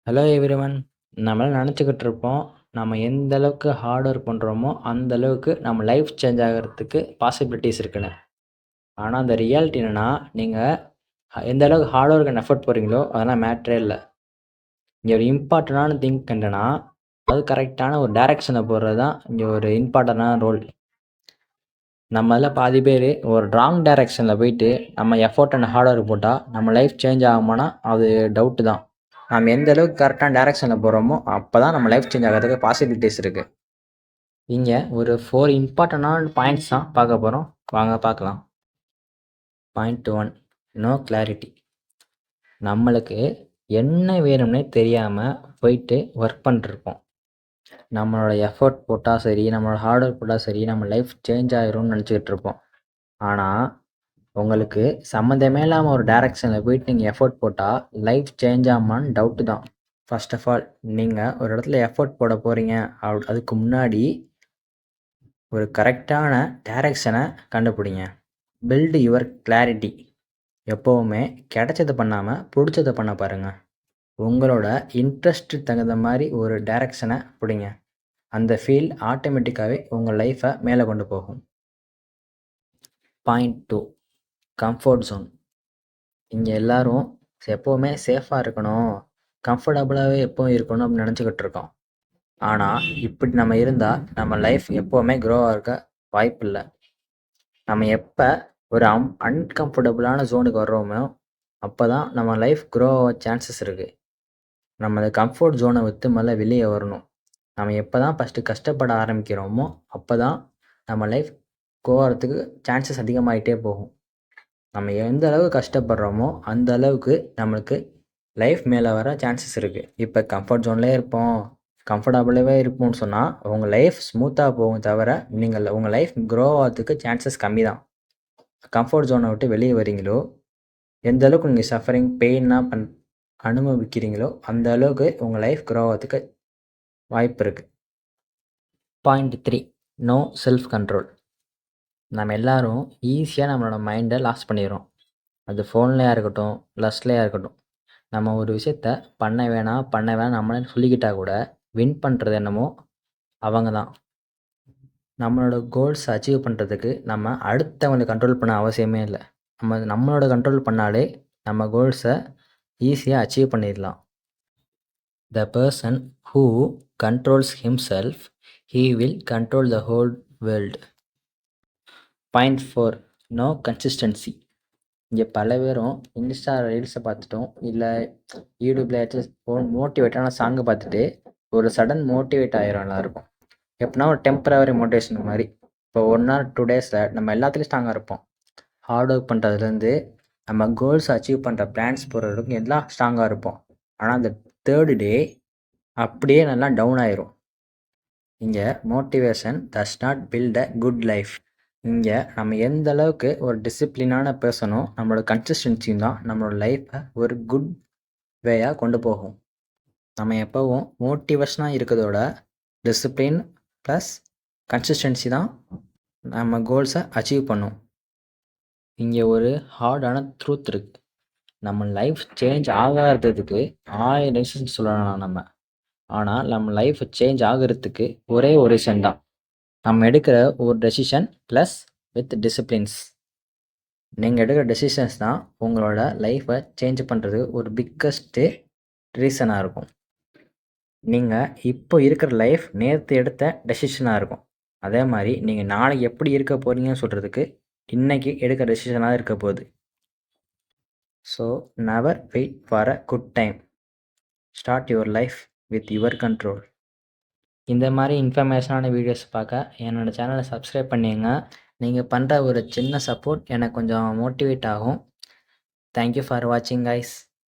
Hello everyone. நம்மலாம் நெனச்சுக்கிட்டு இருப்போம், நம்ம எந்த அளவுக்கு ஹார்ட் ஒர்க் பண்ணுறோமோ, அந்த அளவுக்கு நம்ம லைஃப் சேஞ்ச் ஆகுறதுக்கு பாசிபிலிட்டீஸ் இருக்குன்னு. ஆனா, அந்த ரியாலிட்டி என்னன்னா, நீங்க எந்த அளவுக்கு ஹார்ட் ஒர்க் அண்ட் எஃபோர்ட் போடுறீங்களோ, அதெல்லாம் மேட்டரே இல்ல. இங்க ஒரு இம்பார்ட்டன்டான திங்க் என்னன்னா, அது கரெக்ட்டான ஒரு டைரக்ஷன போடுறது தான் இங்க ஒரு இம்பார்ட்டன்டான ரோல். நம்மள்ல பாதி பேரு ஒரு ராங் டைரக்ஷன்ல போயிட்டு, நம்ம எஃபோர்ட் அண்ட் ஹார்ட் ஒர்க் போட்டா, நம்ம லைஃப் சேஞ்ச் ஆகுமான்னா, அது டவுட்டு தான். நம்ம எந்த அளவுக்கு கரெக்டான டைரக்ஷன்ல போறோமோ, அப்பதான் நம்ம லைஃப் சேஞ்ச் ஆகுறதுக்கு பாசிபிலிட்டீஸ் இருக்கு. இங்க ஒரு 4 இம்பார்ட்டன்டான பாயிண்ட்ஸ் தான் பார்க்க போறோம். வாங்க பார்க்கலாம். Point 1, no clarity. நம்மளுக்கு என்ன வேணும்னே தெரியாம போயிட்டு ஒர்க் பண்ணிட்டுருப்போம். நம்மளோட எஃபோர்ட் போட்டா சரி, நம்மளோட ஹார்ட் ஒர்க் போட்டா சரி, நம்ம லைஃப் சேஞ்ச் ஆயிரும்னு நினச்சிக்கிட்டு இருப்போம். ஆனா, உங்களுக்கு சம்மந்தமே இல்லாம ஒரு டைரக்ஷன்ல போயிட்டு நீங்க எஃபோர்ட் போட்டா, லைஃப் சேஞ்ச் ஆகுமான்னு டவுட்டு தான். ஃபர்ஸ்ட் ஆஃப் ஆல், நீங்க ஒரு இடத்துல எஃபோர்ட் போட போறீங்க. அதுக்கு முன்னாடி ஒரு கரெக்டான டைரக்ஷனை கண்டுபிடிங்க. Build your clarity. எப்போவுமே கிடைச்சதை பண்ணாமல் பிடிச்சதை பண்ண பாருங்கள். உங்களோட இன்ட்ரெஸ்ட் தகுந்த மாதிரி ஒரு டைரக்ஷனை பிடிங்க. அந்த ஃபீல்ட் ஆட்டோமேட்டிக்காகவே உங்கள் லைஃப்பை மேலே கொண்டு போகும். Point 2, comfort zone. இங்கே எல்லாரும் எப்போவுமே சேஃபாக இருக்கணும், கம்ஃபர்டபுளாகவே எப்போவும் இருக்கணும் அப்படின்னு நினச்சிக்கிட்டு இருக்கோம். ஆனால் இப்படி நம்ம இருந்தால் நம்ம லைஃப் எப்போவுமே க்ரோ ஆக வாய்ப்பு இல்லை. நம்ம எப்போ ஒரு அன்கம்ஃபர்டபுளான ஜோனுக்கு வர்றோமோ, அப்போ தான் நம்ம லைஃப் க்ரோ ஆக சான்சஸ் இருக்குது. நம்ம அந்த கம்ஃபர்ட் ஜோனை விட்டு முதல்ல வெளியே வரணும். நம்ம எப்போ தான் ஃபஸ்ட்டு கஷ்டப்பட ஆரம்பிக்கிறோமோ, அப்போ தான் நம்ம லைஃப் க்ரோ ஆகிறதுக்கு சான்சஸ் அதிகமாகிட்டே போகும். நம்ம எந்த அளவுக்கு கஷ்டப்படுறோமோ, அந்த அளவுக்கு நம்மளுக்கு லைஃப் மேலே வர சான்சஸ் இருக்குது. இப்போ கம்ஃபர்ட் ஜோன்லேயே இருப்போம், கம்ஃபர்டபுளாகவே இருப்போம்னு சொன்னால் உங்கள் லைஃப் ஸ்மூத்தாக போகும் தவிர, நீங்கள் உங்கள் லைஃப் க்ரோ ஆகிறதுக்கு சான்சஸ் கம்மி தான். கம்ஃபர்ட் ஜோனை விட்டு வெளியே வரீங்களோ, எந்த அளவுக்கு நீங்கள் சஃபரிங் பெயினாக அனுபவிக்கிறீங்களோ, அந்த அளவுக்கு உங்கள் லைஃப் க்ரோ ஆகிறதுக்கு வாய்ப்பு இருக்குது. Point 3, no self control. நம்ம எல்லாரும் ஈஸியாக நம்மளோட மைண்டை லாஸ் பண்ணிடுறோம். அது ஃபோன்லேயா இருக்கட்டும், லஸ்ட்லேயா இருக்கட்டும். நம்ம ஒரு விஷயத்த பண்ண வேணாம் நம்மளே சொல்லிக்கிட்டா கூட வின் பண்ணுறது என்னமோ அவங்க தான். நம்மளோட கோல்ஸ் அச்சீவ் பண்ணுறதுக்கு நம்ம அடுத்தவங்களை கண்ட்ரோல் பண்ண அவசியமே இல்லை. நம்மளோட கண்ட்ரோல் பண்ணாலே நம்ம கோல்ஸை ஈஸியாக அச்சீவ் பண்ணிடலாம். The person who controls himself, he will control the whole world. Point 4, no consistency. இங்கே பல பேரும் இன்ஸ்டா ரீல்ஸை பார்த்துட்டோம், இல்லை யூடியூப்பில் ஏதாச்சும் மோட்டிவேட்டான சாங்கை பார்த்துட்டு ஒரு சடன் மோட்டிவேட் ஆகிரும் எல்லாருக்கும். எப்படின்னா ஒரு டெம்பரவரி மோட்டிவேஷன் மாதிரி. இப்போ 1 ஆர் 2 டேஸில் நம்ம எல்லாத்துலேயும் ஸ்ட்ராங்காக இருப்போம். ஹார்ட் ஒர்க் பண்ணுறதுலேருந்து நம்ம கோல்ஸ் அச்சீவ் பண்ணுற பிளான்ஸ் போகிற வரைக்கும் எல்லாம் ஸ்ட்ராங்காக இருப்போம். ஆனால் அந்த 3rd டே அப்படியே நல்லா டவுன் ஆயிரும். இங்கே motivation does not build a good life. இங்கே நம்ம எந்த அளவுக்கு ஒரு டிசிப்ளினான பர்சனோ, நம்மளோட கன்சிஸ்டன்சியும் தான் நம்மளோட லைஃப்பை ஒரு குட் வேயாக கொண்டு போகும். நம்ம எப்போவும் மோட்டிவேஷனாக இருக்கிறதோட டிசிப்ளின் ப்ளஸ் கன்சிஸ்டன்சி தான் நம்ம கோல்ஸை அச்சீவ் பண்ணும். இங்கே ஒரு ஹார்டான ட்ரூத் இருக்குது. நம்ம லைஃப் சேஞ்ச் ஆகாததுக்கு 1000 ரீசன் சொல்லலாம் நம்ம. ஆனால் நம்ம லைஃப் சேஞ்ச் ஆகிறதுக்கு ஒரே ஒரு ரீசன் தான். நம்ம எடுக்கிற ஒரு டெசிஷன் ப்ளஸ் வித் டிசிப்ளின்ஸ். நீங்கள் எடுக்கிற டெசிஷன்ஸ் தான் உங்களோட லைஃப்பை சேஞ்ச் பண்ணுறது ஒரு பிக்கஸ்ட்டு ரீசனாக இருக்கும். நீங்கள் இப்போ இருக்கிற லைஃப் நேற்று எடுத்த டெசிஷனாக இருக்கும். அதே மாதிரி நீங்கள் நாளைக்கு எப்படி இருக்க போகிறீங்கன்னு சொல்கிறதுக்கு இன்றைக்கி எடுக்கிற டெசிஷனாக இருக்க போகுது. So never wait for a good time. Start your life with your control. இந்த மாதிரி இன்ஃபர்மேஷனான வீடியோஸ் பார்க்க என்னோடய சேனலை சப்ஸ்கிரைப் பண்ணிங்க. நீங்கள் பண்ணுற ஒரு சின்ன சப்போர்ட் எனக்கு கொஞ்சம் மோட்டிவேட் ஆகும். தேங்க்யூ ஃபார் வாட்சிங் கைஸ்.